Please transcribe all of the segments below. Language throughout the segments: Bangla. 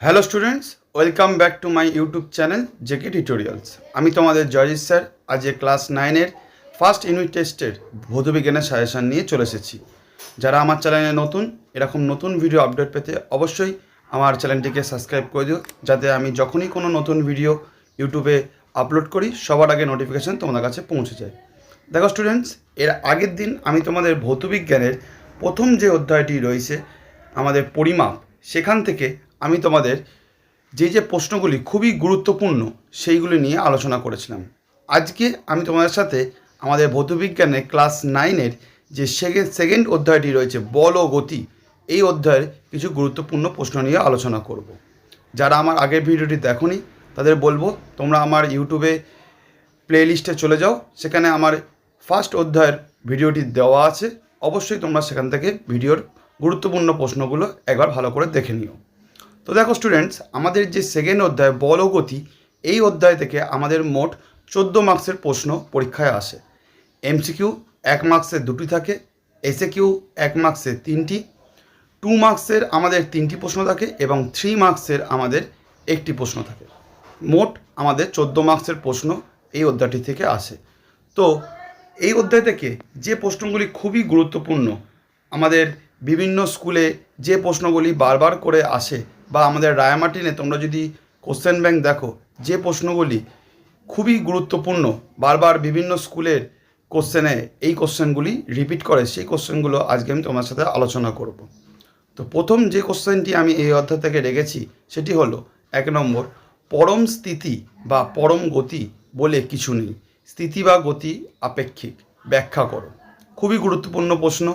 Hello students, welcome back to my YouTube channel JK tutorials. আমি তোমাদের জয়জিৎ স্যার আজকে ক্লাস 9-এর ফার্স্ট ইউনিট টেস্টের ভৌতবিজ্ঞানের সাজেশান নিয়ে চলে এসেছি। যারা আমার চ্যানেলে নতুন, এরকম নতুন ভিডিও আপডেট পেতে অবশ্যই আমার চ্যানেলটিকে সাবস্ক্রাইব করে দিও, যাতে আমি যখনই কোনো নতুন ভিডিও ইউটিউবে আপলোড করি সবার আগে নোটিফিকেশান তোমাদের কাছে পৌঁছে যায়। দেখো স্টুডেন্টস, এর আগের দিন আমি তোমাদের ভৌতবিজ্ঞানের প্রথম যে অধ্যায়টি রয়েছে আমাদের পরিমাপ, সেখান থেকে আমি তোমাদের যে প্রশ্নগুলি খুবই গুরুত্বপূর্ণ সেইগুলি নিয়ে আলোচনা করেছিলাম। আজকে আমি তোমাদের সাথে আমাদের ভৌতবিজ্ঞানের ক্লাস 9-এর যে সেকেন্ড অধ্যায়টি রয়েছে বল ও গতি, এই অধ্যায়ের কিছু গুরুত্বপূর্ণ প্রশ্ন নিয়ে আলোচনা করব। যারা আমার আগের ভিডিওটি দেখোনি তাদের বলবো তোমরা আমার ইউটিউবে প্লেলিস্টে চলে যাও, সেখানে আমার ফার্স্ট অধ্যায়ের ভিডিওটি দেওয়া আছে। অবশ্যই তোমরা সেখান থেকে ভিডিওর গুরুত্বপূর্ণ প্রশ্নগুলো একবার ভালো করে দেখে নিও। তো দেখো স্টুডেন্টস, আমাদের যে সেকেন্ড অধ্যায় বল ও গতি, এই অধ্যায় থেকে আমাদের মোট 14 মার্কসের প্রশ্ন পরীক্ষায় আসে। এমসিকিউ 1 মার্কসের 2টি থাকে, এসএকিউ 1 মার্কসের 3টি, 2 মার্কসের আমাদের 3টি প্রশ্ন থাকে এবং 3 মার্কসের আমাদের 1টি প্রশ্ন থাকে। মোট আমাদের 14 মার্কসের প্রশ্ন এই অধ্যায়টি থেকে আসে। তো এই অধ্যায় থেকে যে প্রশ্নগুলি খুবই গুরুত্বপূর্ণ, আমাদের বিভিন্ন স্কুলে যে প্রশ্নগুলি বারবার করে আসে, বা আমাদের রায়মার্টিনে তোমরা যদি কোশ্চেন ব্যাংক দেখো, যে প্রশ্নগুলি খুবই গুরুত্বপূর্ণ, বারবার বিভিন্ন স্কুলের কোশ্চেনে এই কোশ্চেনগুলি রিপিট করে, সেই কোশ্চেনগুলো আজকে আমি তোমার সাথে আলোচনা করব। তো প্রথম যে কোশ্চেনটি আমি এই অধ্যায় থেকে রেখেছি সেটি হলো 1 নম্বর, পরম স্থিতি বা পরম গতি বলে কিছু নেই, স্থিতি বা গতি আপেক্ষিক, ব্যাখ্যা করো। খুবই গুরুত্বপূর্ণ প্রশ্ন।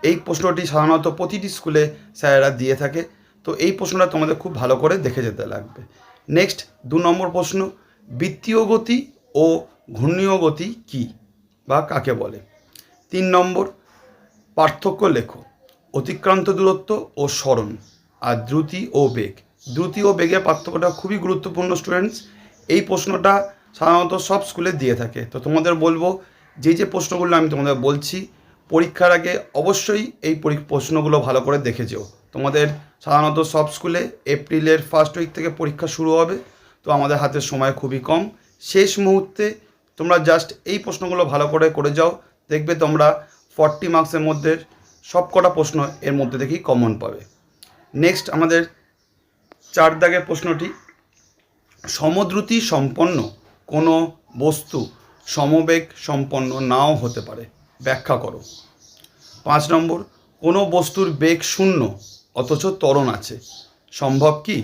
এই প্রশ্নটি সাধারণত প্রতিটি স্কুলে স্যারেরা দিয়ে থাকে, তো এই প্রশ্নটা তোমাদের খুব ভালো করে দেখে যেতে লাগবে। নেক্সট 2 নম্বর প্রশ্ন, বৃত্তীয় গতি ও ঘূর্ণীয় গতি কী বা কাকে বলে। 3 নম্বর, পার্থক্য লেখো। অতিক্রান্ত দূরত্ব ও সরণ, আর দ্রুতি ও বেগ। দ্রুতি ও বেগের পার্থক্যটা খুবই গুরুত্বপূর্ণ স্টুডেন্টস। এই প্রশ্নটা সাধারণত সব স্কুলে দিয়ে থাকে। তো তোমাদের বলবো যে প্রশ্নগুলো আমি তোমাদের বলছি, পরীক্ষার আগে অবশ্যই এই প্রশ্নগুলো ভালো করে দেখে যেও। তোমাদের সাধারণত সব স্কুলে এপ্রিলের ফার্স্ট উইক থেকে পরীক্ষা শুরু হবে, তো আমাদের হাতে সময় খুবই কম। শেষ মুহূর্তে তোমরা জাস্ট এই প্রশ্নগুলো ভালো করে করে যাও, দেখবে তোমরা 40 মার্কসের মধ্যে সব কটা প্রশ্ন এর মধ্যে থেকেই কমন পাবে। নেক্সট আমাদের 4 দাগের প্রশ্নটি, সমদ্রুতি সম্পন্ন কোনো বস্তু সমবেগ সম্পন্ন নাও হতে পারে, ব্যাখ্যা করো। 5 নম্বর, কোনো বস্তুর বেগ 0 অথচ ত্বরণ আছে, সম্ভব কি,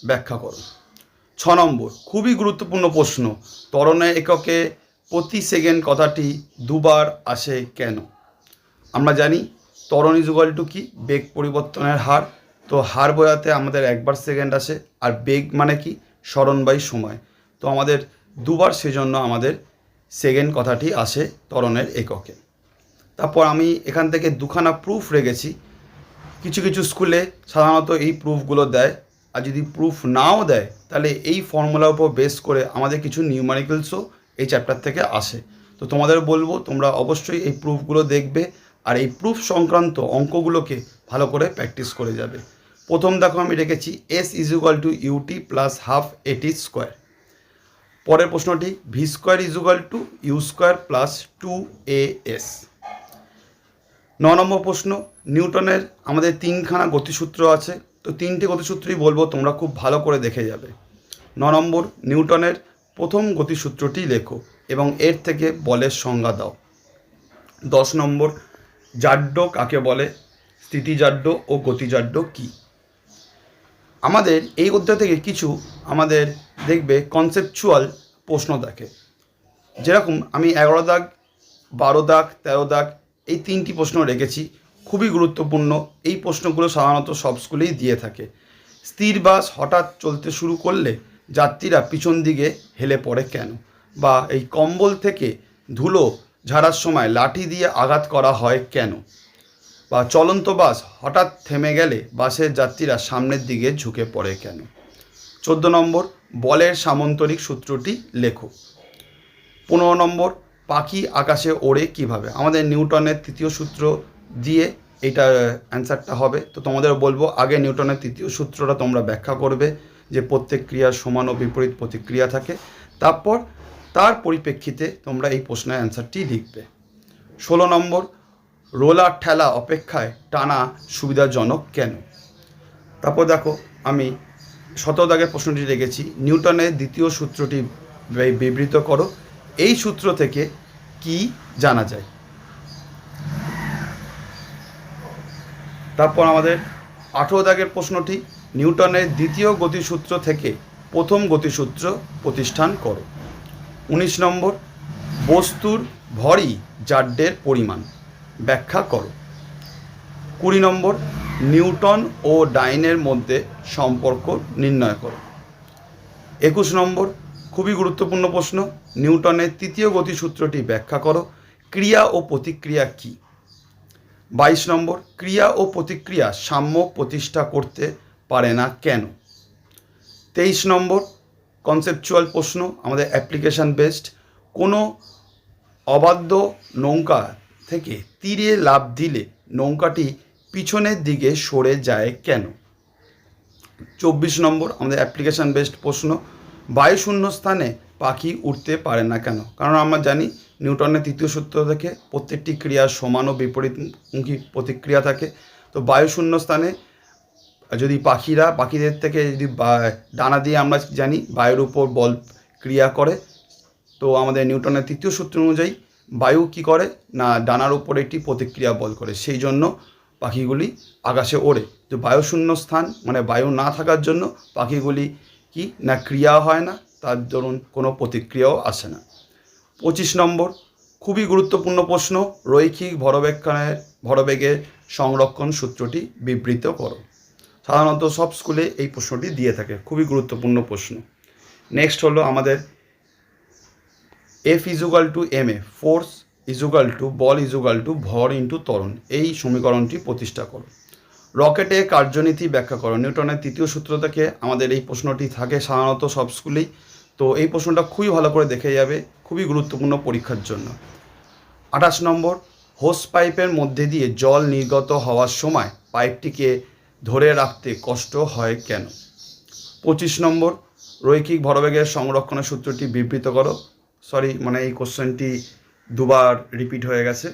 ব্যাখ্যা করো। 6 নম্বর, খুবই গুরুত্বপূর্ণ প্রশ্ন, ত্বরণের এককে প্রতি সেকেন্ড কথাটি দুবার আসে কেন। আমরা জানি ত্বরণ ইজুয়াল টু কি, বেগ পরিবর্তনের হার। তো হার বোঝাতে আমাদের একবার সেকেন্ড আসে, আর বেগ মানে কি, সরণ বাই সময়। তো আমাদের দুবার, সেজন্য আমাদের সেকেন্ড কথাটি আসে ত্বরণের এককে। তারপর আমি এখান থেকে 2খানা প্রুফ রেখেছি। কিছু কিছু স্কুলে সাধারণত এই প্রুফগুলো দেয়, আর যদি প্রুফ নাও দেয় তাহলে এই ফর্মুলার উপর বেস করে আমাদের কিছু নিউমারিক্যালসও এই চ্যাপ্টার থেকে আসে। তো তোমাদের বলবো তোমরা অবশ্যই এই প্রুফগুলো দেখবে, আর এই প্রুফ সংক্রান্ত অঙ্কগুলোকে ভালো করে প্র্যাকটিস করে যাবে। প্রথম দেখো আমি রেখেছি s equal to u t plus half a t square. পরের প্রশ্নটি v square equal to u square plus 2as। 9 নম্বর প্রশ্ন, নিউটনের আমাদের 3খানা গতিসূত্র আছে, তো 3টে গতিসূত্রই বলবো, তোমরা খুব ভালো করে দেখে যাবে। 9 নম্বর, নিউটনের প্রথম গতিসূত্রটি লেখো এবং এর থেকে বলের সংজ্ঞা দাও। 10 নম্বর, জাড্য কাকে বলে, স্থিতিজাড্য ও গতিজাড্য কী। আমাদের এই অধ্যায় থেকে কিছু আমাদের দেখবে কনসেপচুয়াল প্রশ্ন দেখে, যেরকম আমি 11 দাগ, 12 দাগ, 13 দাগ এই 3টি প্রশ্ন রেখেছি। খুবই গুরুত্বপূর্ণ এই প্রশ্নগুলো, সাধারণত সব স্কুলেই দিয়ে থাকে। স্থির বাস হঠাৎ চলতে শুরু করলে যাত্রীরা পিছন দিকে হেলে পড়ে কেন, বা এই কম্বল থেকে ধুলো ঝাড়ার সময় লাঠি দিয়ে আঘাত করা হয় কেন, বা চলন্ত বাস হঠাৎ থেমে গেলে বাসের যাত্রীরা সামনের দিকে ঝুঁকে পড়ে কেন। 14 নম্বর, বলের সামান্তরিক সূত্রটি লেখো। 15 নম্বর, পাখি আকাশে ওড়ে কিভাবে। আমাদের নিউটনের তৃতীয় সূত্র দিয়ে এটা অ্যান্সারটা হবে। তো তোমাদের বলবো আগে নিউটনের তৃতীয় সূত্রটা তোমরা ব্যাখ্যা করবে, যে প্রত্যেক ক্রিয়ার সমান ও বিপরীত প্রতিক্রিয়া থাকে। তারপর তার পরিপ্রেক্ষিতে তোমরা এই প্রশ্নের অ্যান্সারটি লিখবে। 16 নম্বর, রোলার ঠেলা অপেক্ষায় টানা সুবিধাজনক কেন? তারপর দেখো আমি 17 দাগের প্রশ্নটি রেখেছি, নিউটনের দ্বিতীয় সূত্রটি বিবৃত করো। এই সূত্র থেকে কি জানা যায়? তারপর আমাদের 18 দাগের প্রশ্নটি, নিউটনের দ্বিতীয় গতিসূত্র থেকে প্রথম গতিসূত্র প্রতিষ্ঠান করো। 19 নম্বর, বস্তুর ভরই জাড্যের পরিমাণ, ব্যাখ্যা করো। 20 নম্বর, নিউটন ও ডাইনের মধ্যে সম্পর্ক নির্ণয় করো। 21 নম্বর, খুবই গুরুত্বপূর্ণ প্রশ্ন, নিউটনের তৃতীয় গতিসূত্রটি ব্যাখ্যা করো। ক্রিয়া ও প্রতিক্রিয়া কী? 22 নম্বর, ক্রিয়া ও প্রতিক্রিয়া সাম্য প্রতিষ্ঠা করতে পারে না কেন? 23 নম্বর, কনসেপচুয়াল প্রশ্ন, আমাদের অ্যাপ্লিকেশান বেসড, কোনো অবাধ্য নৌকা থেকে তীরে লাফ দিলে নৌকাটি পিছনের দিকে সরে যায় কেন? 24 নম্বর, আমাদের অ্যাপ্লিকেশান বেসড প্রশ্ন, বায়ুশূন্য স্থানে পাখি উঠতে পারে না কেন? কারণ আমরা জানি নিউটনের তৃতীয় সূত্র থেকে প্রত্যেকটি ক্রিয়ার সমান ও বিপরীতমুখী প্রতিক্রিয়া থাকে। তো বায়ুশূন্য স্থানে যদি পাখিদের থেকে যদি ডানা দিয়ে আমরা জানি বায়ুর উপর বল ক্রিয়া করে, তো আমাদের নিউটনের তৃতীয় সূত্র অনুযায়ী বায়ু কী করে না ডানার উপর একটি প্রতিক্রিয়া বল করে, সেই জন্য পাখিগুলি আকাশে ওড়ে। তো বায়ুশূন্য স্থান মানে বায়ু না থাকার জন্য পাখিগুলি কি না ক্রিয়া হয় না, তার দরুন কোনো প্রতিক্রিয়াও আসে না। 25 নম্বর, খুবই গুরুত্বপূর্ণ প্রশ্ন, রৈখিক ভরবেগের সংরক্ষণ সূত্রটি বিবৃত করো। সাধারণত সব স্কুলে এই প্রশ্নটি দিয়ে থাকে, খুবই গুরুত্বপূর্ণ প্রশ্ন। নেক্সট হলো আমাদের F = ma, ফোর্স বল ভর ইন্টু ত্বরণ, এই সমীকরণটি প্রতিষ্ঠা করো। রকেটে কার্যনীতি ব্যাখ্যা করো। নিউটনের তৃতীয় সূত্র থেকে আমাদের এই প্রশ্নটি থাকে সাধারণত সব স্কুলেই, তো এই প্রশ্নটা খুবই ভালো করে দেখে যাবে, খুবই গুরুত্বপূর্ণ পরীক্ষার জন্য। 28 নম্বর, হোস পাইপের মধ্যে দিয়ে জল নির্গত হওয়ার সময় পাইপটিকে ধরে রাখতে কষ্ট হয় কেন? 25 নম্বর, রৈখিক ভরবেগের সংরক্ষণের সূত্রটি বিবৃত করো। এই কোশ্চেনটি দুবার রিপিট হয়ে গেছে।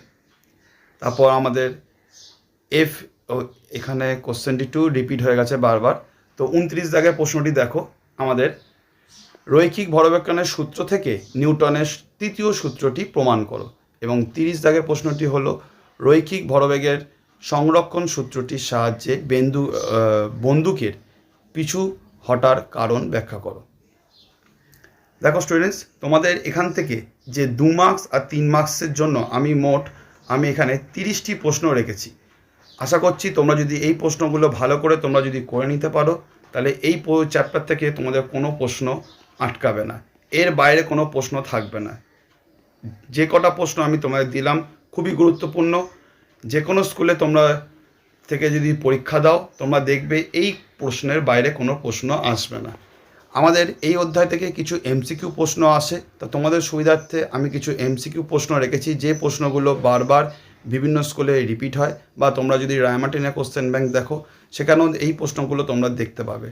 তারপর আমাদের এখানে কোশ্চেনটি রিপিট হয়ে গেছে বারবার। তো 29 দাগের প্রশ্নটি দেখো, আমাদের রৈখিক ভরবেগের সূত্র থেকে নিউটনের তৃতীয় সূত্রটি প্রমাণ করো। এবং 30 দাগের প্রশ্নটি হলো, রৈখিক ভরবেগের সংরক্ষণ সূত্রটির সাহায্যে বন্দুকের পিছু হটার কারণ ব্যাখ্যা করো। দেখো স্টুডেন্টস, তোমাদের এখান থেকে যে 2 মার্কস আর 3 মার্কসের জন্য আমি এখানে 30টি প্রশ্ন রেখেছি। আশা করছি তোমরা যদি এই প্রশ্নগুলো ভালো করে তোমরা যদি করে নিতে পারো, তাহলে এই চ্যাপ্টার থেকে তোমাদের কোনো প্রশ্ন আটকাবে না, এর বাইরে কোনো প্রশ্ন থাকবে না। যে কটা প্রশ্ন আমি তোমাদের দিলাম খুবই গুরুত্বপূর্ণ। যে কোনো স্কুলে তোমরা থেকে যদি পরীক্ষা দাও, তোমরা দেখবে এই প্রশ্নের বাইরে কোনো প্রশ্ন আসবে না। আমাদের এই অধ্যায় থেকে কিছু এমসিকিউ প্রশ্ন আসে, তো তোমাদের সুবিধার্থে আমি কিছু এমসিকিউ প্রশ্ন রেখেছি, যে প্রশ্নগুলো বারবার বিভিন্ন স্কুলে রিপিট হয়, বা তোমরা যদি রায়মার্টিনের কোশ্চেন ব্যাংক দেখো সেখানেও এই প্রশ্নগুলো তোমরা দেখতে পাবে।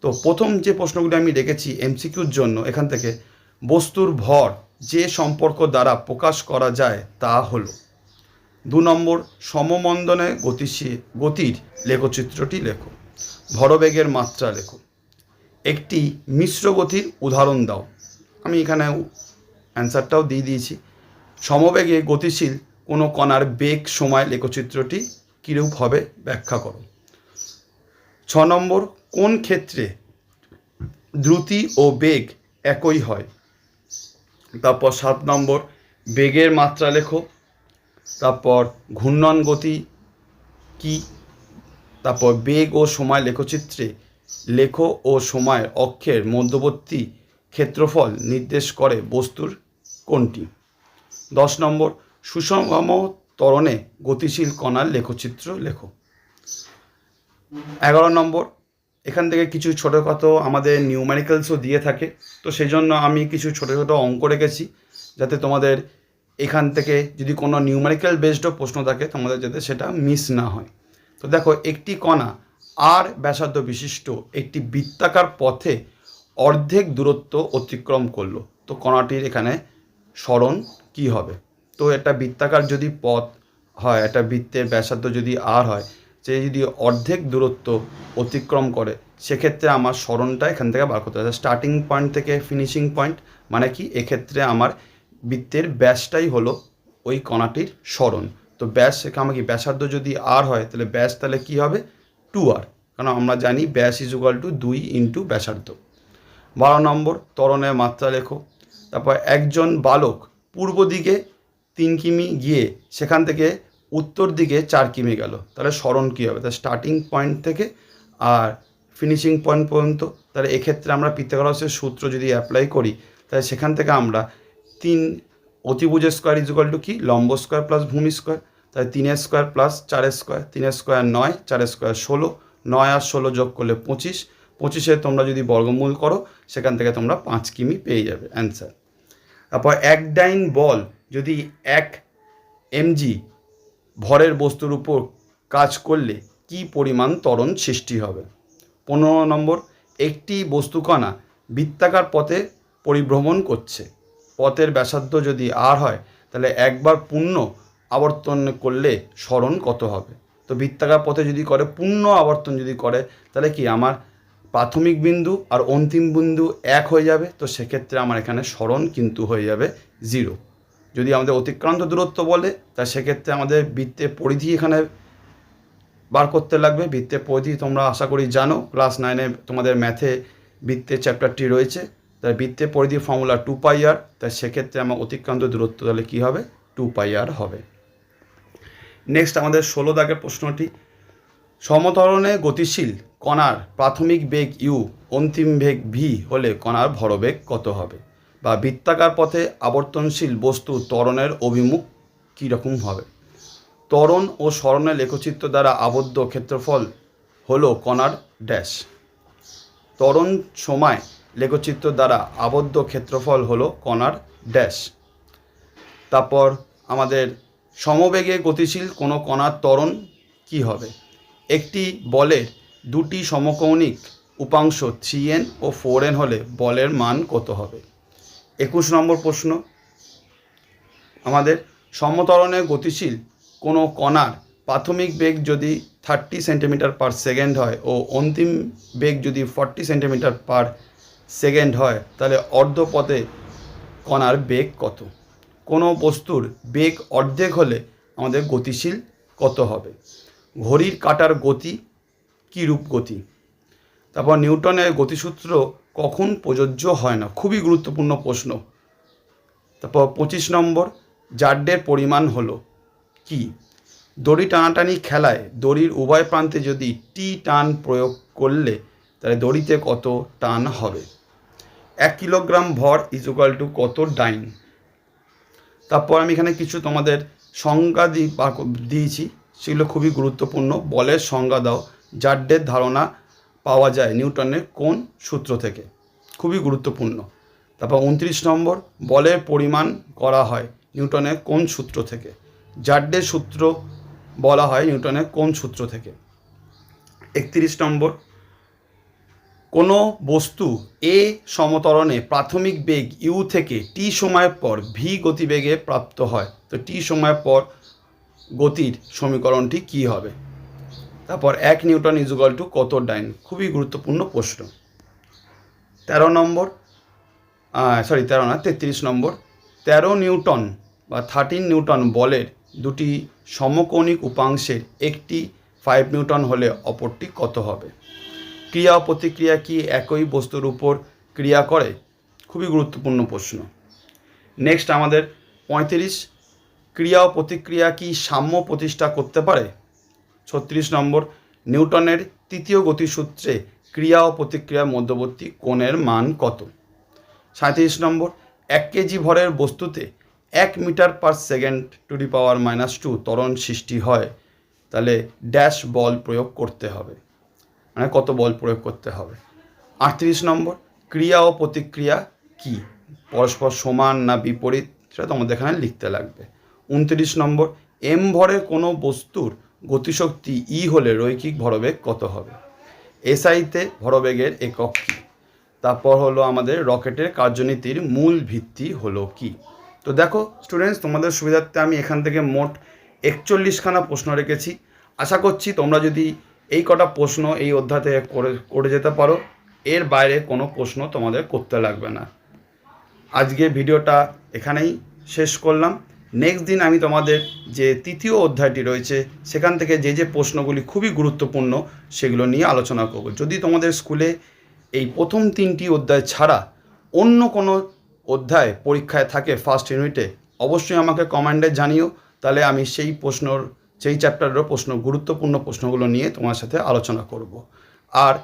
তো প্রথম যে প্রশ্নগুলো আমি রেখেছি এমসিকিউর জন্য, এখান থেকে বস্তুর ভর যে সম্পর্ক দ্বারা প্রকাশ করা যায় তা হলো। 2 নম্বর, সমমন্দনে গতির লেখচিত্রটি লেখো। ভরবেগের মাত্রা লেখো। একটি মিশ্র গতির উদাহরণ দাও। আমি এখানে অ্যান্সারটাও দিয়ে দিয়েছি। সমবেগে গতিশীল কোনো কণার বেগ সময় লেখচিত্রটি কীরূপ হবে ব্যাখ্যা করো। 6 নম্বর, কোন ক্ষেত্রে দ্রুতি ও বেগ একই হয়? তারপর 7 নম্বর, বেগের মাত্রা লেখো। তারপর ঘূর্ণন গতি কি? তারপর বেগ ও সময় লেখচিত্রে লেখো ও সময়ের অক্ষের মধ্যবর্তী ক্ষেত্রফল নির্দেশ করে বস্তুর কোনটি? 10 নম্বর, সুষম ত্বরণে গতিশীল কণার লেখচিত্র লেখো। 11 নম্বর, এখান থেকে কিছু ছোটোখাটো আমাদের নিউমেরিক্যালসও দিয়ে থাকে, তো সেই জন্য আমি কিছু ছোটো ছোটো অঙ্ক রেখেছি, যাতে তোমাদের এখান থেকে যদি কোনো নিউমেরিক্যাল বেসডও প্রশ্ন থাকে তোমাদের যাতে সেটা মিস না হয়। তো দেখো, একটি কণা আর ব্যাসার্ধ বিশিষ্ট একটি বৃত্তাকার পথে অর্ধেক দূরত্ব অতিক্রম করলো, তো কণাটির এখানে সরণ কি হবে? তো একটা বৃত্তাকার যদি পথ হয়, একটা বৃত্তের ব্যাসার্ধ যদি আর হয়, সে যদি অর্ধেক দূরত্ব অতিক্রম করে, সেক্ষেত্রে আমার সরণটা এখান থেকে বার করতে হবে। স্টার্টিং পয়েন্ট থেকে ফিনিশিং পয়েন্ট মানে কি, এক্ষেত্রে আমার বৃত্তের ব্যাসটাই হলো ওই কণাটির সরণ। তো ব্যাস আমার কি, ব্যাসার্ধ যদি আর হয় তাহলে ব্যাস তাহলে কী হবে, 2r, কারণ আমরা জানি ব্যাস ইজুকাল টু 2 ইন্টু ব্যাসার্ধ। 12 নম্বর, ত্বরণের মাত্রা লেখো। তারপর একজন বালক পূর্ব দিকে 3 কিমি গিয়ে সেখান থেকে উত্তর দিকে 4 কিমি গেল, তাহলে সরণ কী হবে? তাহলে স্টার্টিং পয়েন্ট থেকে আর ফিনিশিং পয়েন্ট পর্যন্ত, তাহলে এক্ষেত্রে আমরা পিথাগোরাসের সূত্র যদি অ্যাপ্লাই করি, তাহলে সেখান থেকে আমরা 3 অতিভুজ স্কোয়ার ইজুকাল টু কি, লম্ব স্কোয়ার প্লাস ভূমি স্কোয়ার, তাহলে 3 square plus 4 square, 3 square 9, 4 square 16, 9 আর 16 যোগ করলে 25, 25-এ তোমরা যদি বর্গমূল করো সেখান থেকে তোমরা 5 কিমি পেয়ে যাবে অ্যান্সার। তারপর এক ডাইন বল যদি 1 mg ভরের বস্তুর উপর কাজ করলে কি পরিমাণ ত্বরণ সৃষ্টি হবে? 15 নম্বর, একটি বস্তুকণা বৃত্তাকার পথে পরিভ্রমণ করছে, পথের ব্যাসার্ধ যদি আর হয় তাহলে একবার পূর্ণ আবর্তন করলে সরণ কত হবে? তো বৃত্তাকার পথে যদি করে, পূর্ণ আবর্তন যদি করে, তাহলে কি আমার প্রাথমিক বিন্দু আর অন্তিম বিন্দু এক হয়ে যাবে, তো সেক্ষেত্রে আমার এখানে সরণ কিন্তু হয়ে যাবে 0। যদি আমাদের অতিক্রান্ত দূরত্ব বলে, তা সেক্ষেত্রে আমাদের বৃত্তের পরিধি এখানে বার করতে লাগবে। বৃত্তের পরিধি তোমরা আশা করি জানো, ক্লাস 9-এ তোমাদের ম্যাথে বৃত্তের চ্যাপ্টারটি রয়েছে। তাই বৃত্তের পরিধি ফর্মুলা 2πr, তাই সেক্ষেত্রে আমার অতিক্রান্ত দূরত্ব তাহলে কী হবে, 2πr হবে। নেক্সট আমাদের 16 দাগের প্রশ্নটি, সমত্বরণে গতিশীল কণার প্রাথমিক বেগ u, অন্তিম বেগ v হলে কণার ভরবেগ কত হবে? বা বৃত্তাকার পথে আবর্তনশীল বস্তু ত্বরণের অভিমুখ কীরকম হবে? ত্বরণ ও সরণের লেখচিত্র দ্বারা আবদ্ধ ক্ষেত্রফল হলো কণার ড্যাশ। ত্বরণ সময় লেখচিত্র দ্বারা আবদ্ধ ক্ষেত্রফল হলো কণার ড্যাশ। তারপর আমাদের সমবেগে গতিশীল কোনো কণার ত্বরণ কী হবে? একটি বলের দুটি সমকৌণিক উপাংশ 3n ও 4n হলে বলের মান কত হবে? 21 নম্বর প্রশ্ন, আমাদের সমত্বরণে গতিশীল কোনো কণার প্রাথমিক বেগ যদি 30 সেন্টিমিটার পার সেকেন্ড হয় ও অন্তিম বেগ যদি 40 সেন্টিমিটার পার সেকেন্ড হয়, তাহলে অর্ধপথে কণার বেগ কত? কোনো বস্তুর বেগ অর্ধেক হলে আমাদের গতিশীল কত হবে? ঘড়ির কাঁটার গতি কী রূপ গতি? তারপর নিউটনের গতিসূত্র কখন প্রযোজ্য হয় না? খুবই গুরুত্বপূর্ণ প্রশ্ন। তারপর 25 নম্বর, জাড্ডের পরিমাণ হলো কি? দড়ি টানাটানি খেলায় দড়ির উভয় প্রান্তে যদি টি টান প্রয়োগ করলে তাহলে দড়িতে কত টান হবে? 1 কিলোগ্রাম ভর ইজুকাল টু কত ডাইন? তারপর আমি এখানে কিছু তোমাদের সংজ্ঞা দিয়েছি, সেগুলো খুবই গুরুত্বপূর্ণ। বলের সংজ্ঞা দাও। জাড্ডের ধারণা পাওয়া যায় নিউটনের কোন সূত্র থেকে? খুবই গুরুত্বপূর্ণ। তারপর 29 নম্বর, বলের পরিমাণ করা হয় নিউটনের কোন সূত্র থেকে? জাড্ডের সূত্র বলা হয় নিউটনের কোন সূত্র থেকে? 31 নম্বর, কোনো বস্তু এ সমত্বরণে প্রাথমিক বেগ ইউ থেকে টি সময়ের পর ভি গতিবেগে প্রাপ্ত হয়, তো টি সময়ের পর গতির সমীকরণটি কি হবে? তারপর 1 নিউটন ইজুকাল টু কত ডাইন? খুবই গুরুত্বপূর্ণ প্রশ্ন। 13 নম্বর, 33 নম্বর, 13 নিউটন বা 13 নিউটন বলের দুটি সমকৌণিক উপাংশের একটি 5 নিউটন হলে অপরটি কত হবে? ক্রিয়া ও প্রতিক্রিয়া কি একই বস্তুর উপর ক্রিয়া করে? খুবই গুরুত্বপূর্ণ প্রশ্ন। নেক্সট আমাদের 35, ক্রিয়া ও প্রতিক্রিয়া কি সাম্য প্রতিষ্ঠা করতে পারে? 36 নম্বর, নিউটনের তৃতীয় গতিসূত্রে ক্রিয়া ও প্রতিক্রিয়ার মধ্যবর্তী কোণের মান কত? 37 নম্বর, 1 কেজি ভরের বস্তুতে 1 metre per second to the power -2 ত্বরণ সৃষ্টি হয়, তাহলে ড্যাশ বল প্রয়োগ করতে হবে, মানে কত বল প্রয়োগ করতে হবে? 38 নম্বর, ক্রিয়া ও প্রতিক্রিয়া কি পরস্পর সমান না বিপরীত, সেটা তোমাদের এখানে লিখতে লাগবে। 29 নম্বর, এম ভরের কোনো বস্তুর গতিশক্তি ই হলে রৈখিক ভরবেগ কত হবে? এসআইতে ভরবেগের একক কী? তারপর হলো আমাদের রকেটের কার্যনীতির মূল ভিত্তি হলো কি? তো দেখো স্টুডেন্টস, তোমাদের সুবিধার্থে আমি এখান থেকে মোট 41খানা প্রশ্ন রেখেছি। আশা করছি তোমরা যদি এই কটা প্রশ্ন এই অধ্যায় থেকে করে যেতে পারো, এর বাইরে কোনো প্রশ্ন তোমাদের করতে লাগবে না। আজকে ভিডিওটা এখানেই শেষ করলাম। নেক্সট দিন আমি তোমাদের যে তৃতীয় অধ্যায়টি রয়েছে সেখান থেকে যে প্রশ্নগুলি খুবই গুরুত্বপূর্ণ সেগুলো নিয়ে আলোচনা করব। যদি তোমাদের স্কুলে এই প্রথম 3টি অধ্যায় ছাড়া অন্য কোনো অধ্যায় পরীক্ষায় থাকে ফার্স্ট ইউনিটে, অবশ্যই আমাকে কমেন্টে জানিও, তাহলে আমি সেই চ্যাপ্টারের গুরুত্বপূর্ণ প্রশ্নগুলো নিয়ে তোমার সাথে আলোচনা করব। আর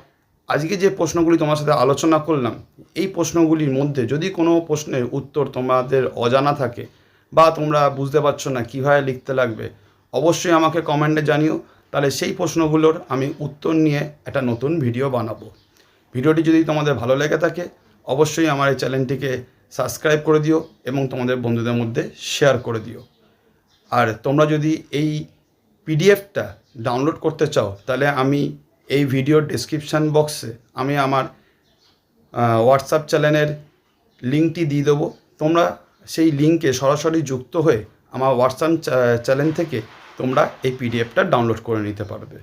আজকে যে প্রশ্নগুলি তোমার সাথে আলোচনা করলাম, এই প্রশ্নগুলির মধ্যে যদি কোনো প্রশ্নের উত্তর তোমাদের অজানা থাকে বা তোমরা বুঝতে পারছো না কীভাবে লিখতে লাগবে, অবশ্যই আমাকে কমেন্টে জানিও, তাহলে সেই প্রশ্নগুলোর আমি উত্তর নিয়ে একটা নতুন ভিডিও বানাবো। ভিডিওটি যদি তোমাদের ভালো লেগে থাকে অবশ্যই আমার এই চ্যানেলটিকে সাবস্ক্রাইব করে দিও এবং তোমাদের বন্ধুদের মধ্যে শেয়ার করে দিও। আর তোমরা যদি এই পিডিএফটা ডাউনলোড করতে চাও তাহলে আমি এই ভিডিওর ডেসক্রিপশান বক্সে আমি আমার হোয়াটসঅ্যাপ চ্যানেলের লিঙ্কটি দিয়ে দেবো। তোমরা সেই লিঙ্কে সরাসরি যুক্ত হয়ে আমার হোয়াটসঅ্যাপ চ্যানেল থেকে তোমরা এই পিডিএফটা ডাউনলোড করে নিতে পারবে।